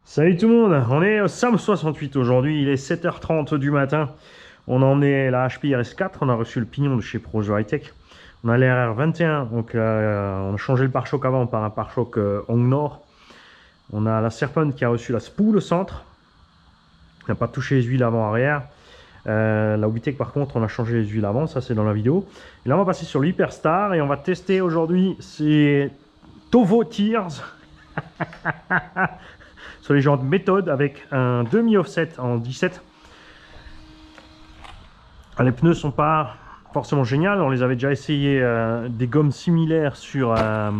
Salut tout le monde, on est au SAM 68 aujourd'hui, il est 7h30 du matin. On en est la HP RS4, on a reçu le pignon de chez Projo High-Tech. On a l'RR 21, donc on a changé le pare-choc avant par un pare-choc Hongnor. On a la Serpent qui a reçu la spool au centre. On n'a pas touché les huiles avant-arrière. La Witech par contre, on a changé les huiles avant, ça c'est dans la vidéo. Et là on va passer sur l'Hyperstar et on va tester aujourd'hui ces Tovo Tears. Sur les jantes méthode avec un demi-offset en 17. Les pneus sont pas forcément géniaux. On les avait déjà essayé des gommes similaires sur ça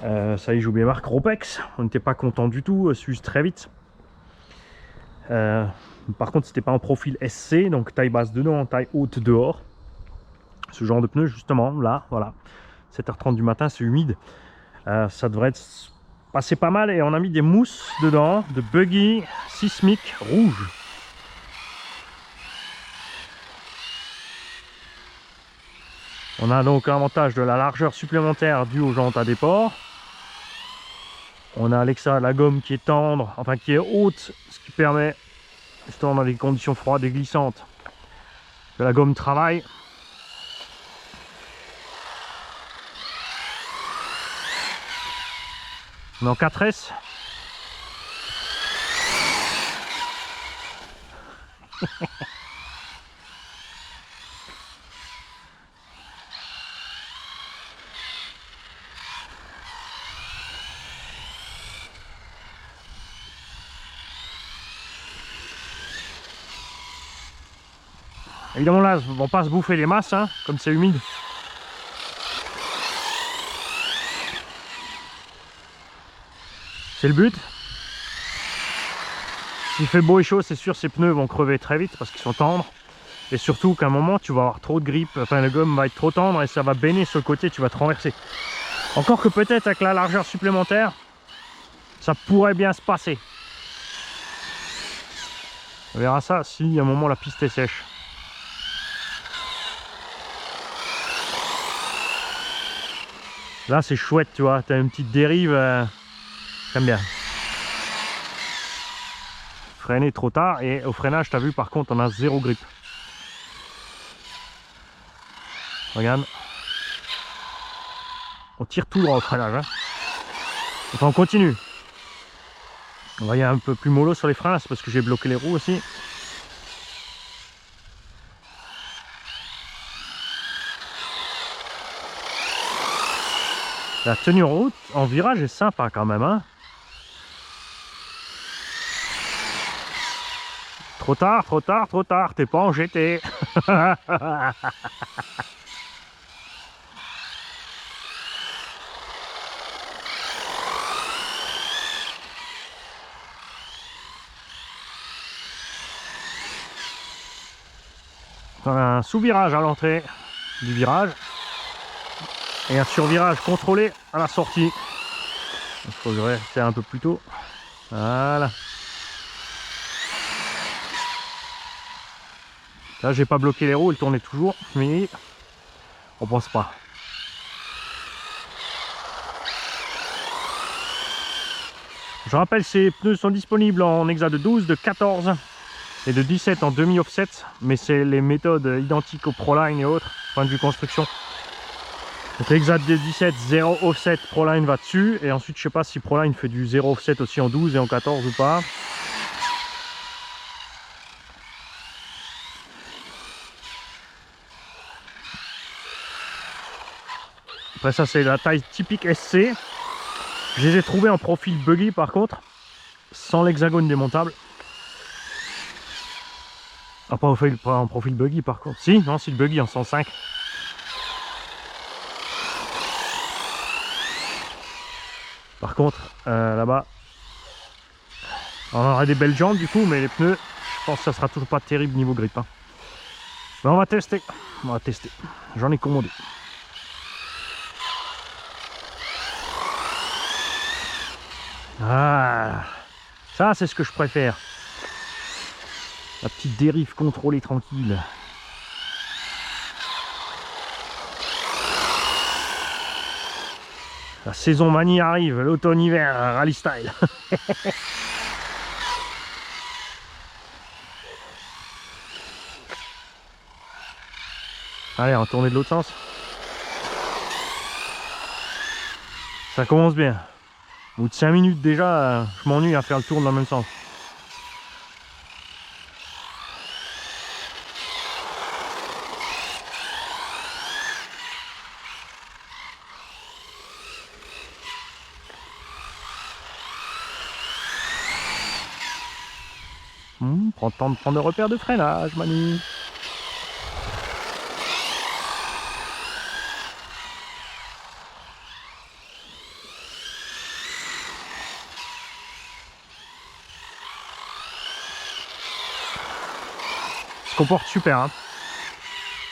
y est, j'ai oublié la marque Ropex. On n'était pas content du tout, s'use très vite. Par contre, c'était pas en profil SC, donc taille basse dedans, taille haute dehors. Ce genre de pneu, justement, là, voilà. 7h30 du matin, c'est humide. Ça devrait être passé pas mal et on a mis des mousses dedans de Buggy Sismic rouge. On a donc l'avantage de la largeur supplémentaire due aux jantes à déport. On a la gomme qui est tendre, enfin qui est haute, ce qui permet, justement dans les conditions froides et glissantes, que la gomme travaille. On est en 4S. Évidemment là, ils vont pas se bouffer les masses, hein, comme c'est humide. C'est le but. S'il fait beau et chaud, c'est sûr ces pneus vont crever très vite parce qu'ils sont tendres. Et surtout qu'à un moment, tu vas avoir trop de grippe, enfin la gomme va être trop tendre et ça va baigner sur le côté, tu vas te renverser. Encore que peut-être avec la largeur supplémentaire, ça pourrait bien se passer. On verra ça si à un moment la piste est sèche. Là c'est chouette, tu vois, tu as une petite dérive, j'aime bien. Freiner trop tard et au freinage, tu as vu par contre on a zéro grippe. Regarde. On tire tout droit au freinage. Hein. Enfin on continue. On va y aller un peu plus mollo sur les freins là, c'est parce que j'ai bloqué les roues aussi. La tenue en route, en virage est sympa quand même. Hein. Trop tard, trop tard, trop tard, t'es pas en GT. Un sous-virage à l'entrée du virage et un sur-virage contrôlé à la sortie. Il faudrait faire un peu plus tôt. Voilà. Là, j'ai pas bloqué les roues, elles tournaient toujours, mais on pense pas. Je rappelle, ces pneus sont disponibles en Exa de 12, de 14 et de 17 en demi-offset, mais c'est les méthodes identiques au Proline et autres, point de vue construction. Donc l'Exa de 17, 0 offset, Proline va dessus, et ensuite je sais pas si Proline fait du 0 offset aussi en 12 et en 14 ou pas. Après ça c'est la taille typique SC. Je les ai trouvés en profil buggy par contre, sans l'hexagone démontable. Ah, pas en profil buggy par contre. Si, non, c'est le buggy en 105. Par contre, là-bas, on aura des belles jambes du coup, mais les pneus, je pense que ça sera toujours pas terrible niveau grippe. Hein. Mais on va tester. On va tester. J'en ai commandé. Ah, ça c'est ce que je préfère. La petite dérive contrôlée tranquille. La saison manie arrive, l'automne-hiver, rallye style. Allez, on va tourner de l'autre sens. Ça commence bien. Au bout de 5 minutes déjà, je m'ennuie à faire le tour dans le même sens. Prends le temps de prendre des repères de freinage, Manu. Se comporte super, hein.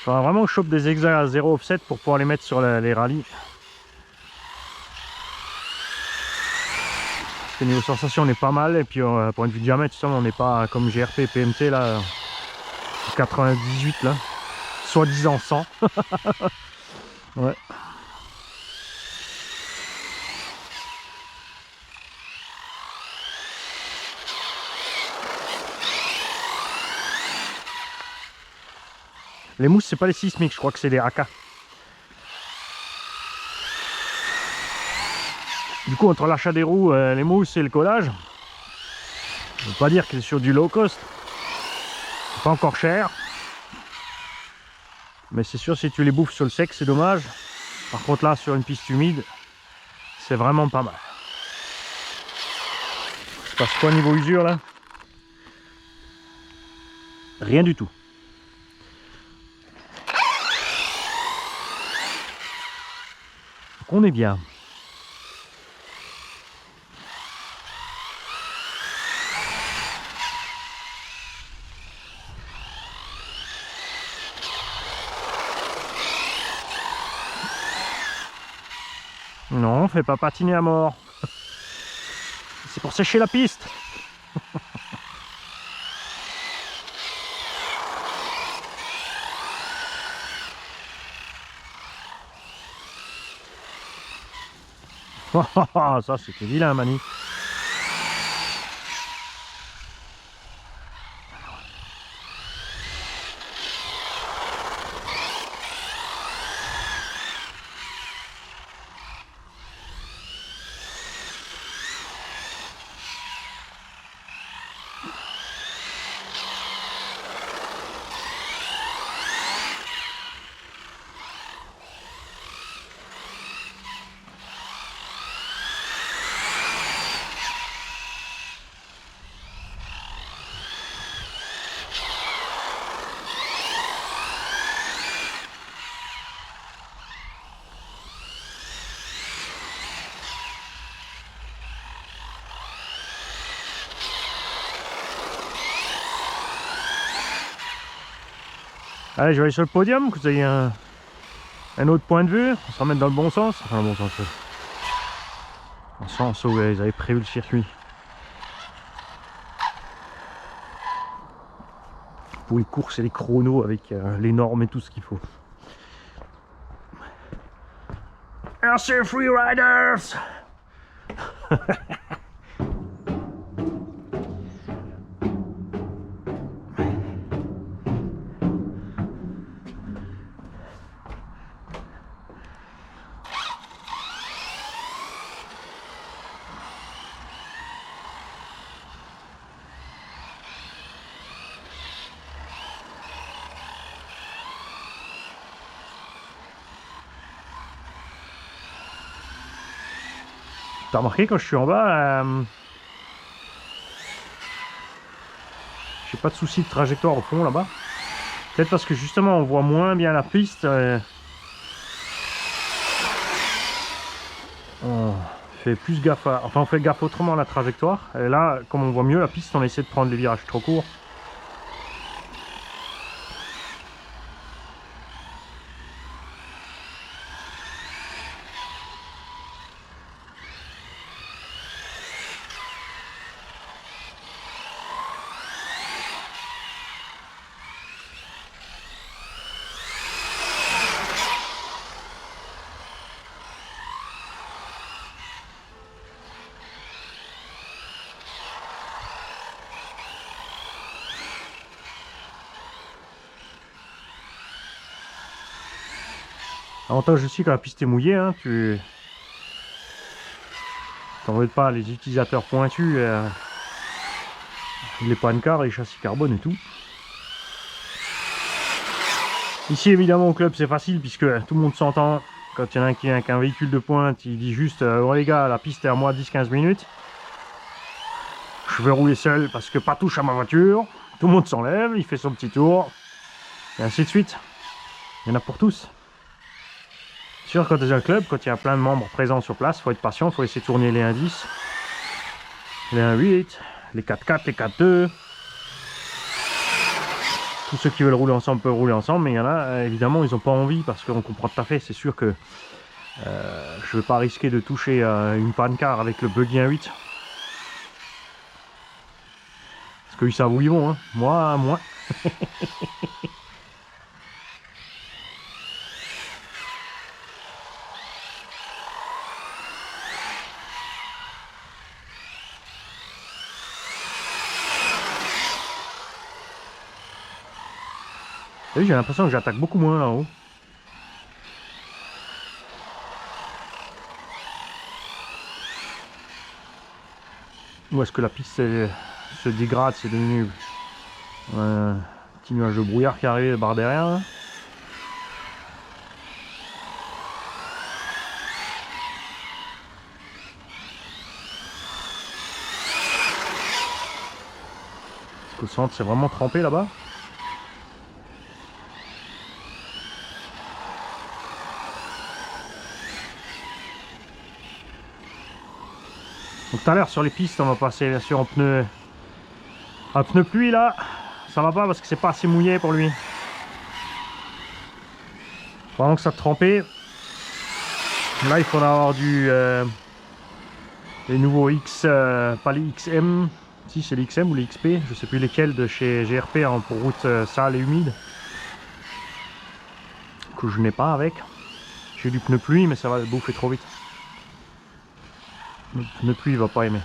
Faudra vraiment que je chope des exas à 0 offset pour pouvoir les mettre sur les rallyes. Parce que niveau sensation on est pas mal, et puis point de vue diamètre, tout ça, on n'est pas comme GRP et PMT là, 98 là, soi-disant 100. Ouais. Les mousses, c'est pas les sismiques, je crois que c'est des AK. Du coup, entre l'achat des roues, les mousses et le collage, je ne veux pas dire qu'il est sur du low cost. C'est pas encore cher. Mais c'est sûr, si tu les bouffes sur le sec, c'est dommage. Par contre, là, sur une piste humide, c'est vraiment pas mal. Ça se passe quoi niveau usure là? Rien du tout. Donc on est bien. Non, fais pas patiner à mort. C'est pour sécher la piste. Ça c'était vilain, Mani. Allez, je vais aller sur le podium, que vous ayez un autre point de vue. On va se remettre dans le bon sens. Enfin, le bon sens. Dans le sens où ils avaient prévu le circuit. Pour les courses et les chronos avec les normes et tout ce qu'il faut. Merci Freeriders. T'as remarqué quand je suis en bas, j'ai pas de souci de trajectoire au fond là-bas. Peut-être parce que justement on voit moins bien la piste. On fait plus gaffe enfin on fait gaffe autrement à la trajectoire. Et là, comme on voit mieux la piste, on essaie de prendre les virages trop courts. L'avantage aussi quand la piste est mouillée, hein, tu t'embêtes pas les utilisateurs pointus, les pancards, les châssis carbone et tout. Ici évidemment au club c'est facile puisque tout le monde s'entend. Quand il y en a un qui vient avec un véhicule de pointe, il dit juste oh les gars, la piste est à moi 10-15 minutes. Je vais rouler seul parce que pas touche à ma voiture. Tout le monde s'enlève, il fait son petit tour. Et ainsi de suite. Il y en a pour tous. Sûr, quand tu es un club, quand il y a plein de membres présents sur place, il faut être patient, il faut laisser tourner les 1.10, les 1.8, les 4.4, les 4.2. Tous ceux qui veulent rouler ensemble peuvent rouler ensemble, mais il y en a, évidemment, ils n'ont pas envie parce qu'on comprend tout à fait. C'est sûr que je ne veux pas risquer de toucher une pancar avec le buggy 1.8. Parce qu'ils savent où ils vont, hein. Moi, moins. J'ai l'impression que j'attaque beaucoup moins là-haut. Ou est-ce que la piste se dégrade, c'est devenu un petit nuage de brouillard qui arrive par derrière là. Est-ce que le centre c'est vraiment trempé là-bas? Donc tout à l'heure sur les pistes on va passer bien sûr en pneu pluie là, ça va pas parce que c'est pas assez mouillé pour lui. Pendant que ça trempait, là il faudra avoir les nouveaux X, pas les XM, si c'est les XM ou les XP, je sais plus lesquels de chez GRP hein, pour route sale et humide, que je n'ai pas avec. J'ai du pneu pluie mais ça va le bouffer trop vite. Le pneu pluie il va pas aimer.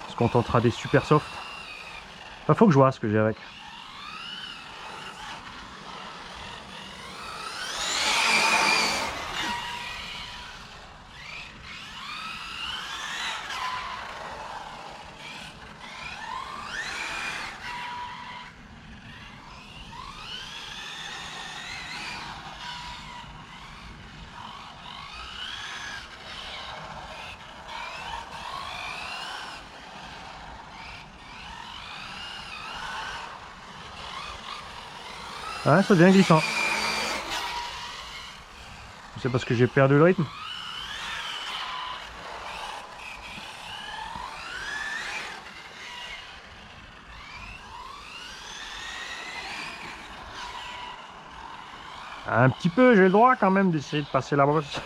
On se contentera des super soft. Enfin, faut que je vois ce que j'ai avec. Ouais, ça devient glissant. C'est parce que j'ai perdu le rythme. Un petit peu, j'ai le droit quand même d'essayer de passer la brosse.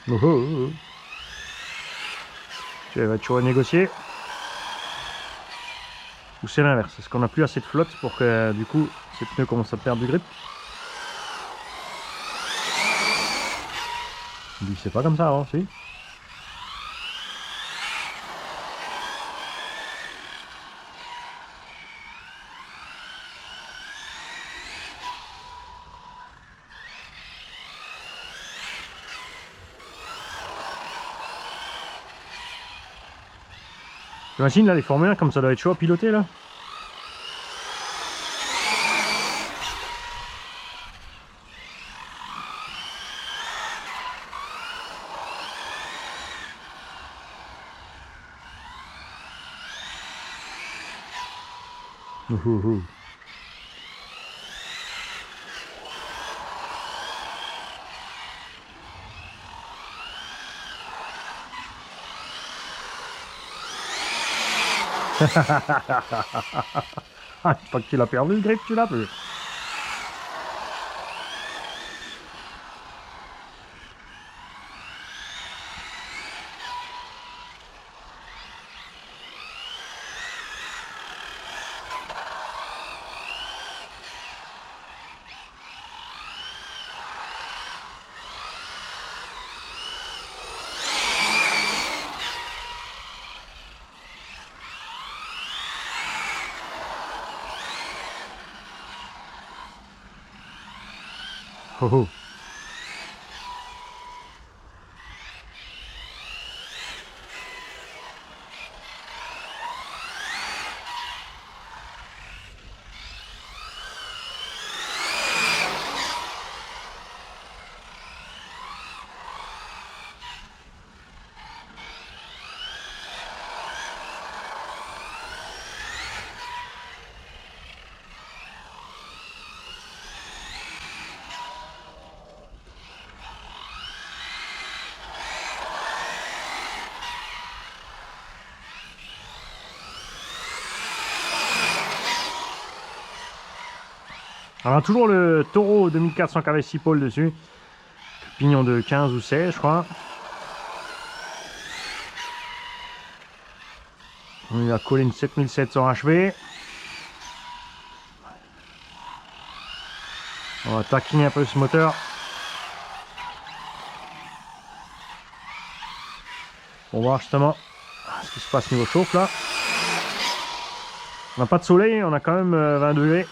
Oh, oh, oh. Tu vas toujours négocier. Ou c'est l'inverse, est-ce qu'on n'a plus assez de flotte pour que du coup ces pneus commencent à perdre du grip? C'est pas comme ça avant, si. J'imagine là les Formule 1 comme ça doit être chaud à piloter là. Ah, une fois que tu l'as perdu le grip, tu l'as plus. Oh oh. Alors, toujours le Toro 2400 kW 6 pôles dessus. Pignon de 15 ou 16, je crois. On lui a collé une 7700 HP. On va taquiner un peu ce moteur. Pour voir justement ce qui se passe niveau chauffe là. On n'a pas de soleil, on a quand même 20 degrés.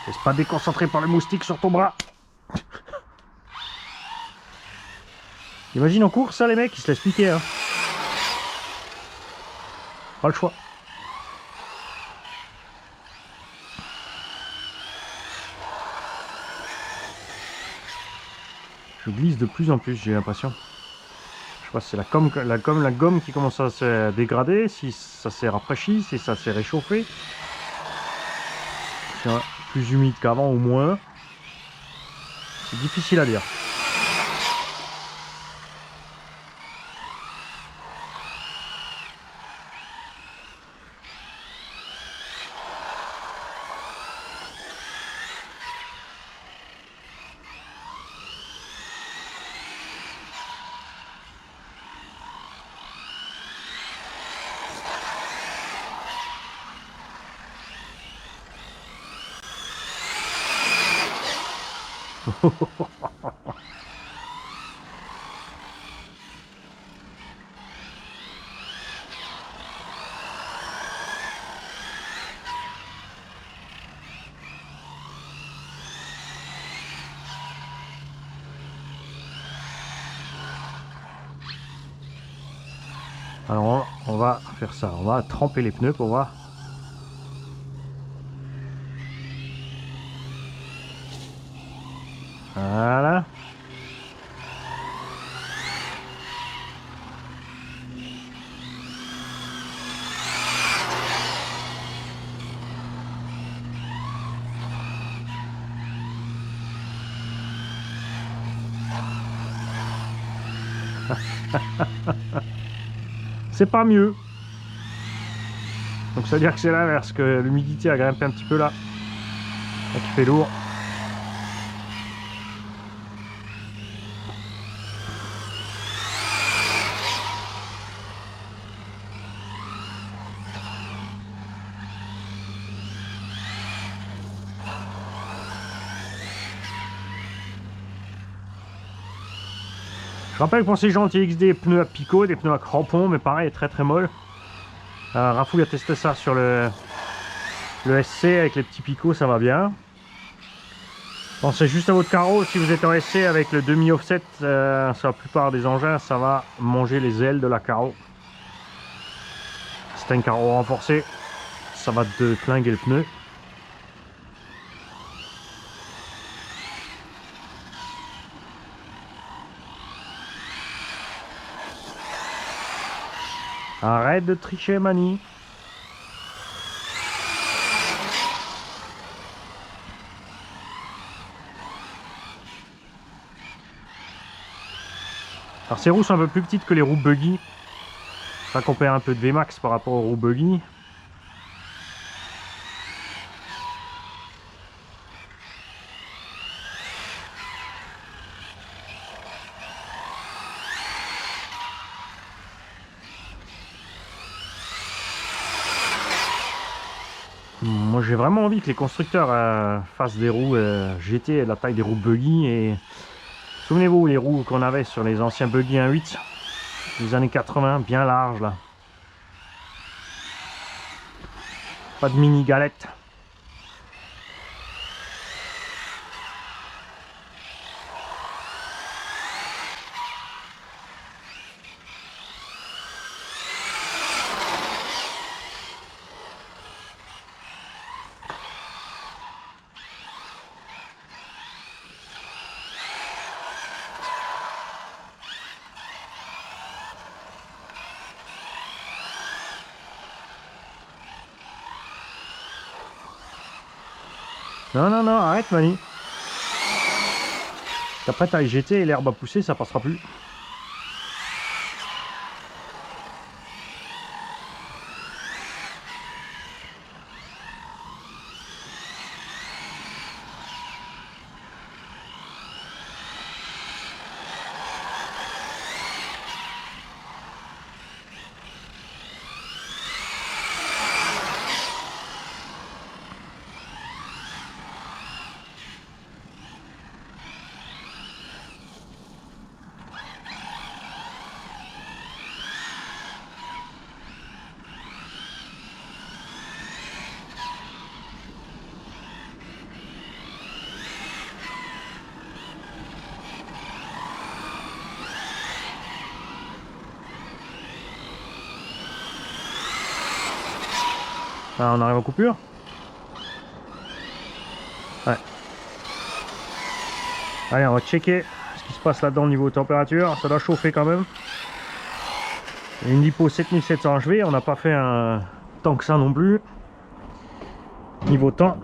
Laisse pas déconcentrer par le moustique sur ton bras. Imagine en cours ça les mecs, ils se laissent piquer. Hein. Pas le choix. Je glisse de plus en plus, j'ai l'impression. Je sais pas si c'est la gomme qui commence à se dégrader, si ça s'est rafraîchi, si ça s'est réchauffé. C'est plus humide qu'avant ou moins. C'est difficile à dire. Alors on va faire ça, on va tremper les pneus pour voir. Voilà. C'est pas mieux. Donc ça veut dire que c'est l'inverse, que l'humidité a grimpé un petit peu là. Donc il fait lourd. Je rappelle que pour ces gens on utilise des pneus à picot, des pneus à crampons, mais pareil, très molle. Rafouille a testé ça sur le SC avec les petits picots, ça va bien. Pensez juste à votre carreau, si vous êtes en SC avec le demi-offset, sur la plupart des engins, ça va manger les ailes de la carreau. C'est un carreau renforcé, ça va te flinguer le pneu. Arrête de tricher, Mani. Alors ces roues sont un peu plus petites que les roues buggy. Ça qu'on perd un peu de Vmax par rapport aux roues buggy. Moi j'ai vraiment envie que les constructeurs fassent des roues GT la taille des roues buggy. Et souvenez-vous les roues qu'on avait sur les anciens buggy 1.8 des années 80, bien larges là. Pas de mini galette. Non, non, non, arrête Mani. Après t'as GT et l'herbe à pousser, ça passera plus. Ah, on arrive en coupure. Ouais. Allez, on va checker ce qui se passe là-dedans au niveau température. Ça doit chauffer quand même. Une lipo 7700 HV, on n'a pas fait un tant que ça non plus. Niveau temps.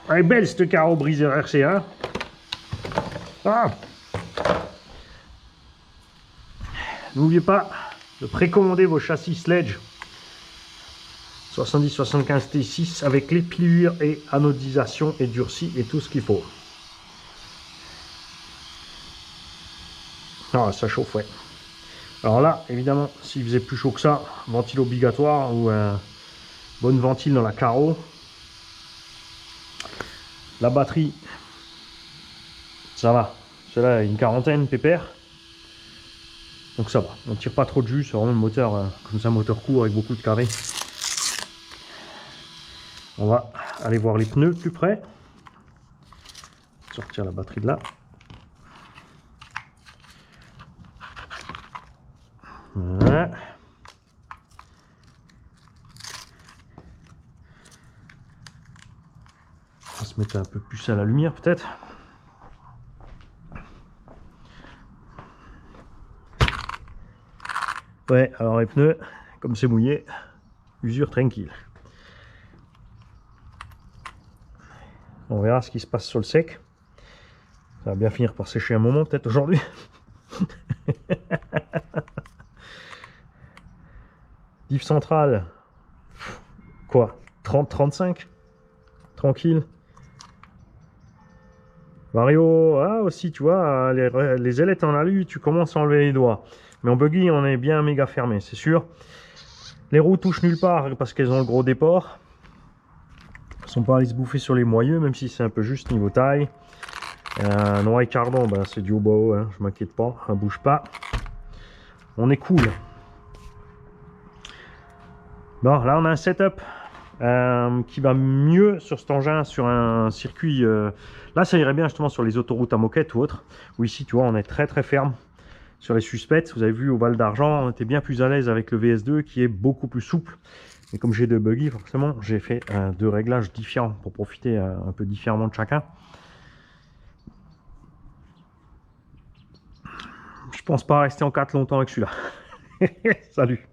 Elle est belle cette carreau briseur RC1. Ah. N'oubliez pas de précommander vos châssis Sledge 70-75 T6 avec les pliures et anodisation et durci et tout ce qu'il faut. Ah, ça chauffe, ouais. Alors là, évidemment, s'il faisait plus chaud que ça, ventile obligatoire ou un bonne ventile dans la carreau. La batterie, ça va. Celle-là, une quarantaine, pépère. Donc ça va. On tire pas trop de jus. C'est vraiment le moteur, comme ça, moteur court avec beaucoup de carrés. On va aller voir les pneus plus près. Sortir la batterie de là. Voilà. On va se mettre un peu plus à la lumière peut-être. Ouais, alors les pneus, comme c'est mouillé, usure tranquille. On verra ce qui se passe sur le sec. Ça va bien finir par sécher un moment peut-être aujourd'hui. Diff centrale, quoi, 30-35, tranquille. Vario, ah aussi, tu vois, les ailettes en alu, tu commences à enlever les doigts. Mais en buggy, on est bien méga fermé, c'est sûr. Les roues touchent nulle part parce qu'elles ont le gros déport. Elles sont pas allées se bouffer sur les moyeux, même si c'est un peu juste niveau taille. Noix et cardon, ben, c'est du haut bas haut, hein, je m'inquiète pas, ça bouge pas. On est cool. Bon, là on a un setup qui va mieux sur cet engin, sur un circuit. Là ça irait bien justement sur les autoroutes à moquette ou autres. Où ici tu vois on est très ferme. Sur les suspects, vous avez vu au Val d'Argent, on était bien plus à l'aise avec le VS2 qui est beaucoup plus souple. Et comme j'ai deux buggy, forcément, j'ai fait deux réglages différents pour profiter un peu différemment de chacun. Je pense pas rester en 4 longtemps avec celui-là. Salut!